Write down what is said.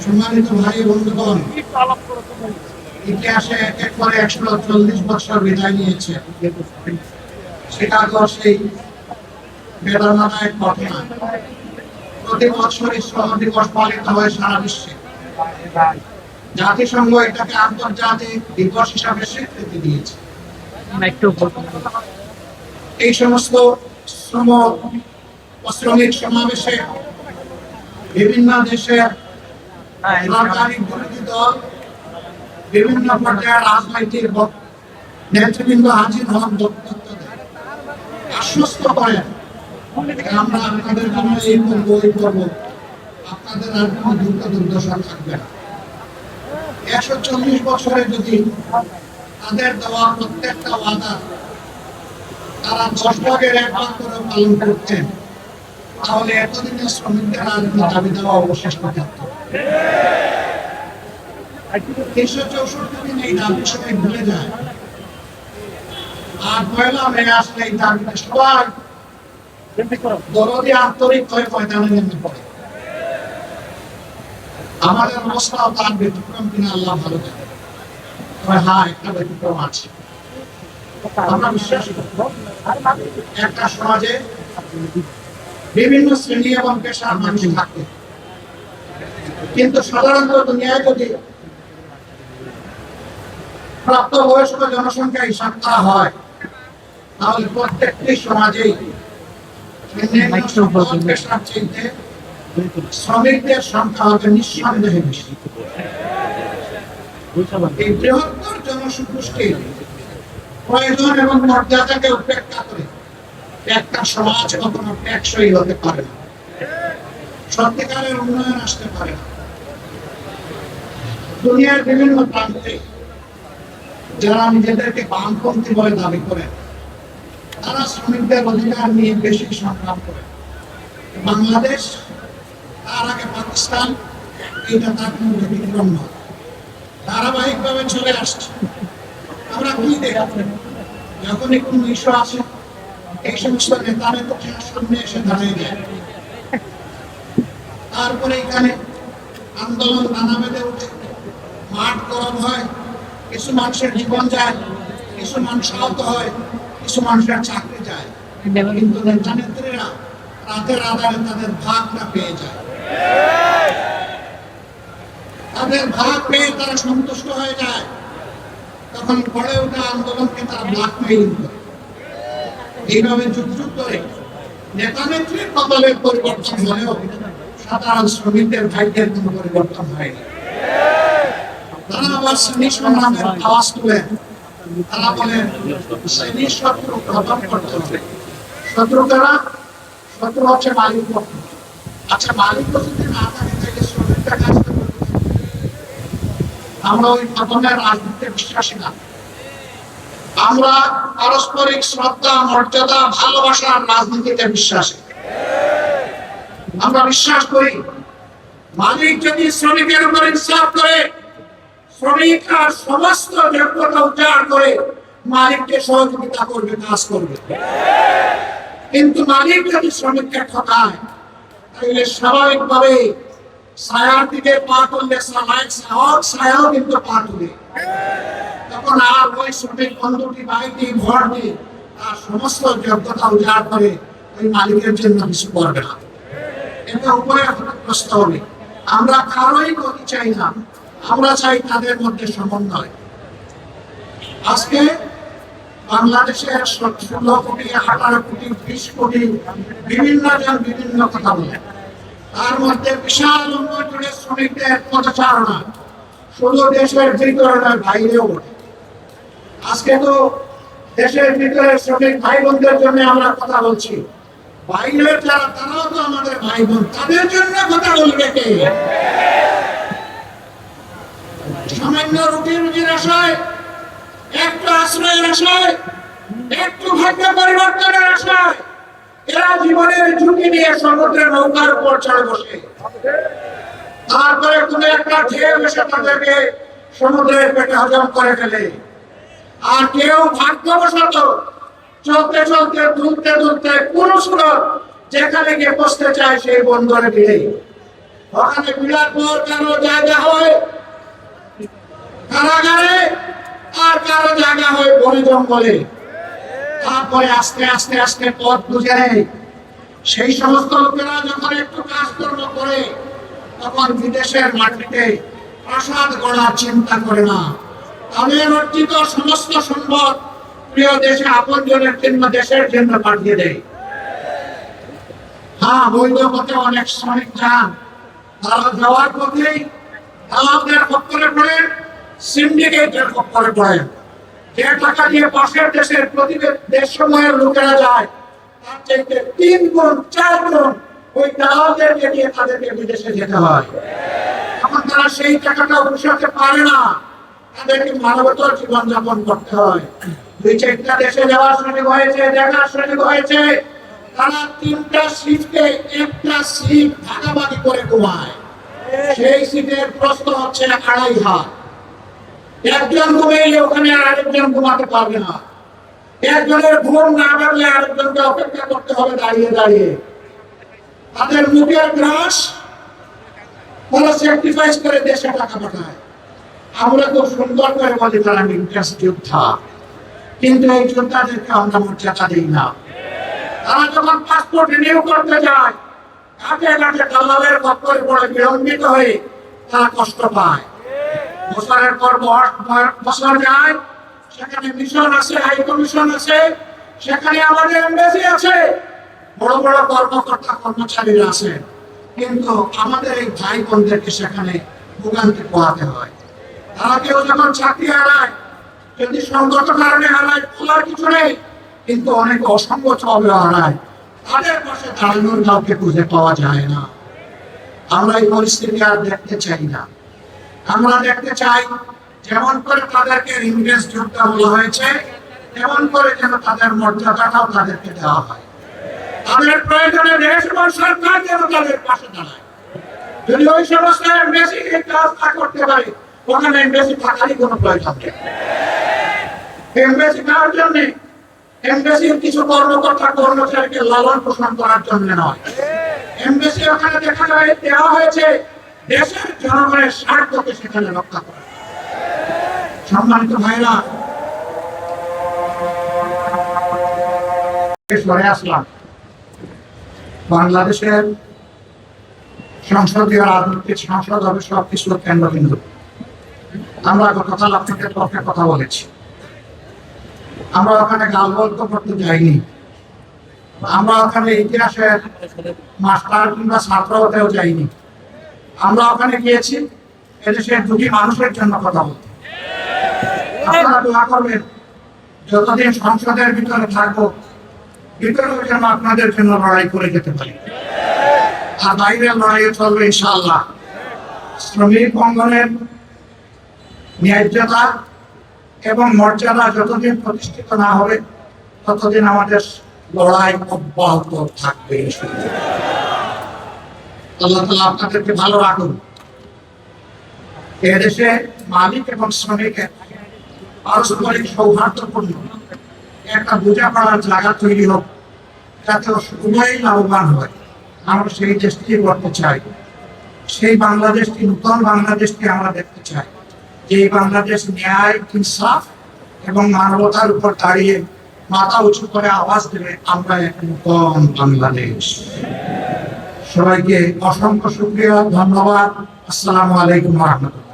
সম্মানিত ভাই বন্ধুগণ, ইতিহাসে এক এক করে 140 বছর বিদায় নিয়েছে। সেটা তো সেই বেদনাদায়ক ঘটনা। প্রতি বছরই শ্রম দিবস পালিত হয় সারা বিশ্বে। জাতিসংঘ এটাকে আন্তর্জাতিক দিবস হিসাবে স্বীকৃতি দিয়েছে। এই সমস্ত শ্রম ও শ্রমিক সমাবেশে বিভিন্ন দেশের সরকারি বিরোধী দল, বিভিন্ন পর্যায়ের রাজনৈতিক নেতৃবৃন্দ হাজির হন, বক্তব্য দেন, আশ্বস্ত করেন আমরা আপনাদের জন্য এই করবো ওই করবো, আপনাদের আর কোনো দুঃখ দুর্দশা থাকবে না। 140 বছরে যদি তাদের দেওয়া প্রত্যেকটা ওয়াদা তারা 10 ভাগের 1 ভাগ করে পালন করতেন, তাহলে এতদিনে শ্রমিকদের আর দাবি দেওয়া অবশিষ্ট থাকতো। 364 দিন এই দাবি সবাই ভুলে যায়, আর পয়লা মে আসলে এই দাবিতে সবাই দরদি আন্তরিক হয়ে ময়দানে নেমে পড়ে। আমাদের অবস্থাও তার ব্যতিক্রম কিনা আল্লাহ ভালো জানে। তবে হ্যাঁ, একটা ব্যতিক্রম আছে। আমরা বিশ্বাস করব একটা সমাজে বিভিন্ন শ্রেণী এবং পেশার মানুষ থাকে, কিন্তু সাধারণত দুনিয়ায় যদি প্রাপ্তবয়স্ক জনসংখ্যা হিসাব করা হয়, তাহলে প্রত্যেকটি সমাজেই পেশার চাইতে শ্রমিকদের সংখ্যা হবে নিঃসন্দেহে বেশি। এই বৃহত্তর জনসমষ্টির প্রয়োজন এবং মর্যাদাকে উপেক্ষা করে একটা সমাজ কখনো টেকসই হতে পারে না, সত্যিকারের উন্নয়ন আসতে পারে না। দুনিয়ার বিভিন্ন প্রান্তে যারা নিজেদেরকে বামপন্থী বলে দাবি করেন, তারা শ্রমিকদের অধিকার নিয়ে বেশি সংগ্রাম করে। বাংলাদেশ, তার আগে পাকিস্তান, এটা তার কোনো ব্যতিক্রম নয়, ধারাবাহিকভাবে চলে আসছে। আমরা কি দেখি, যখনই কোনো ইস্যু আসে এই সমস্ত নেতা নেত্রীরা সামনে এসে দাঁড়িয়ে যায়। তারপরে এখানে আন্দোলন নানা বেঁধে উঠে, মাঠ গরম হয়, কিছু মানুষের জীবন যায়, কিছু মানুষ আহত হয়, কিছু মানুষের চাকরি যায়, কিন্তু নেতা নেত্রীরা রাতের আধারে তাদের ভাগটা পেয়ে যায়। তাদের ভাগ পেয়ে তারা সন্তুষ্ট হয়ে যায়। তখন গড়ে ওঠা আন্দোলনকে তারা ব্ল্যাকমেইলিং করে। এইভাবে যুগ যুগ ধরে নেতা নেত্রীর কপালের পরিবর্তন হলেও সাধারণ শ্রমিকদের ভাগ্যের কোনো পরিবর্তন হয়নি। তারা আবার শ্রেণী সংগ্রামের আওয়াজ তুলে তারা বলেন শ্রেণী শত্রু খতম করতে হবে। শত্রু কারা? শত্রু হচ্ছে মালিক পক্ষ। আচ্ছা, মালিক যদি না থাকে তাহলে শ্রমিকরা কাজ করবে। আমরা ওই খতমের রাজনীতিতে বিশ্বাসী না। আমরা পারস্পরিক শ্রদ্ধা, মর্যাদা, ভালোবাসার রাজনীতিতে বিশ্বাসী। আমরা বিশ্বাস করি মালিক যদি শ্রমিকের উপর ইনসাফ করে, শ্রমিকরা সমস্ত যোগ্যতা উজাড় করে মালিককে সহযোগিতা করবে, কাজ করবে। কিন্তু মালিক যদি শ্রমিককে ঠকায়, তাহলে স্বাভাবিকভাবে ছায়ার দিকে পা তুললে ছায়াও কিন্তু পা তুলে। তখন আর ওই শ্রমিক বন্ধুটি বাড়িটি ভর দিয়ে তার সমস্ত যোগ্যতা উজাড় করে ওই মালিকের জন্য কিছু করবে না। এটা উপরে প্রশ্ন হবে। আমরা কারোই গতি চাই না, আমরা চাই তাদের মধ্যে সমন্বয়। আজকে বাংলাদেশের 16 কোটি, 18 কোটি, 20 কোটি বিভিন্ন জন বিভিন্ন কথা বলে। তার মধ্যে বিশাল উন্নয়নের শ্রমিকদের পদচারণা শুধু দেশের ভিতরে নয়, বাইরেও ওঠে। আজকে তো দেশের ভিতরে শ্রমিক ভাই বোনদের জন্য আমরা কথা বলছি, বাইরের যারা তারাও তো আমাদের ভাই বোন, তাদের জন্য কথা বলবে কে? সামান্য রুজির আশায়, একটু আশ্রয়ের আশায়, একটু ভাগ্য পরিবর্তনের আশায় এরা জীবনের ঝুঁকি নিয়ে সমুদ্রের নৌকার উপর চড়ে বসে। তারপরে কোন একটা ঢেউ এসে তাদেরকে সমুদ্রের পেটে হজম করে ফেলে। আর কেউ ভাগ্যবশত চলতে চলতে, দুলতে দুলতে কোন সুরত যেখানে গিয়ে বসতে চায় সেই বন্দরে ভিড়ে, ওখানে বিরাট পর কারো জায়গা হয় কারাগারে, আর কারো জায়গা হয় বনে জঙ্গলে। তারপরে আস্তে আস্তে আস্তে পথ বুঝে নেয়। সেই সমস্ত লোকেরা যখন একটু কাজকর্ম করে, তখন বিদেশের মাটিতে প্রাসাদ গড়ার চিন্তা করে না। তাদের অর্জিত সমস্ত সম্পদ প্রিয় দেশে আপনজনের জন্য, দেশের জন্য পাঠিয়ে দেয়। হ্যাঁ, বৈধ পথে অনেক শ্রমিক যান, তারা যাওয়ার পথেই দালালদের খপ্পরে পড়ে, সিন্ডিকেটের খপ্পরে পড়ে। যে টাকা দিয়ে পাশের দেশের দেশ সময়ের লোকেরা যায়, তার চাইতে 3 গুণ 4 গুণ ওই দালালদেরকে দিয়ে তাদেরকে বিদেশে যেতে হয়। এখন তারা সেই টাকাটা উঠাতে পারে না, তাদেরকে মানবতার জীবনযাপন করতে হয়। 2-4টা দেশে যাওয়ার সুযোগ হয়েছে, দেখার সুযোগ হয়েছে, তারা 3টা সিটকে 1টা সিট ভাগাভাগি করে ঘুমায়। সেই সিটের প্রশ্ন হচ্ছে 2.5 হাত। একজন ঘুমাইলে ওখানে আরেকজন ঘুমাতে পারবে না। একজনের ঘুম না পারলে আরেকজনকে অপেক্ষা করতে হবে দাঁড়িয়ে দাঁড়িয়ে। তাদের মুখের গ্রাস তারা স্যাক্রিফাইস করে দেশে টাকা পাঠায়। আমরা তো সুন্দর করে বলি তারা ইন্টারেস্ট যোদ্ধা, কিন্তু এই যোদ্ধাদেরকে আমরা মর্যাদা দিই না। তারা যখন পাসপোর্ট রিনিউ করতে যায়, ঘাটে ঘাটে দালালের খপ্পরে পড়ে বিলম্বিত হয়ে তারা কষ্ট পায়। বছরের পর বছর যায়, সেখানে মিশন আছে, হাই কমিশন আছে, সেখানে আমাদের এমবেসি আছে, বড় বড় কর্মকর্তা কর্মচারীরা আছে, কিন্তু আমাদের এই ভাই বোনদেরকে সেখানে ভোগান্তি পোহাতে হয়। তারা কেউ যখন চাকরি হারায়, যদি সঙ্গত কারণে হারায় বলার কিছু নেই, কিন্তু অনেক অসঙ্গত ভাবে হারায়, তাদের পাশে দাঁড়ানোর কাউকে খুঁজে পাওয়া যায় না। আমরা এই পরিস্থিতি আর দেখতে চাই না। আমরা দেখতে চাই যেমন করে তাদেরকে ইংরেজ যোদ্ধা বলা হয়েছে, তেমন করে যেন তাদের মর্যাদাটাও তাদেরকে দেওয়া হয়। তাদের প্রয়োজনে দেশ এবং সরকার যেন তাদের পাশে দাঁড়ায়। যদি ওই সমস্ত এমবেসি এই কাজ না করতে পারে, ওখানে এমবেসি থাকারই কোনো প্রয়োজন নেই। এমবেসি কার জন্য? এমবেসির কিছু কর্মকর্তা কর্মচারীকে লালন পালন করার জন্য নয়। এমবেসি ওখানে দেওয়া হয়েছে দেশের জনগণের স্বার্থকে সেখানে রক্ষা করা। সম্মানিত ভাইরা, সরে আসলাম। বাংলাদেশের সংসদীয় রাজনৈতিক সংসদ হবে সবকিছুর কেন্দ্রবিন্দু। আমরা গতকাল আপনাদের পক্ষে কথা বলেছি। আমরা ওখানে গালগল্প করতে যাইনি। আমরা ওখানে ইতিহাসের মাস্টার কিংবা ছাত্র হতেও যাইনি। আমরা ওখানে গিয়েছি এদেশের 2টি মানুষের জন্য কথা বলতে। আপনারা দোয়া করবেন, যতদিন সংসদের ভিতরে থাকবো, ভিতরেও যেন আপনাদের জন্য লড়াই করে যেতে পারি। আর বাইরের লড়াইও চলবে ইনশাআল্লাহ। শ্রমিক অঙ্গনের ন্যায্যতা এবং মর্যাদা যতদিন প্রতিষ্ঠিত না হবে, ততদিন আমাদের লড়াই অব্যাহত থাকবে। আল্লাহ তাআলা আপনাদেরকে ভালো রাখুন। এদেশে মালিক এবং শ্রমিকের পারস্পরিক সৌহার্দ্যপূর্ণ একটা বোঝাপড়ার জায়গা তৈরি হোক, যাতে উভয়ই লাভবান হয়। আমরা সেই দেশটি করতে চাই। সেই বাংলাদেশটি, নতুন বাংলাদেশকে আমরা দেখতে চাই, যে বাংলাদেশ ন্যায়, ইনসাফ এবং মানবতার উপর দাঁড়িয়ে মাথা উঁচু করে আওয়াজ দেবে, আমরা এক নতুন বাংলাদেশ। সবাইকে অসংখ্য শুকরিয়া, ধন্যবাদ। আসসালামু আলাইকুম ওয়া রাহমাতুল্লাহ।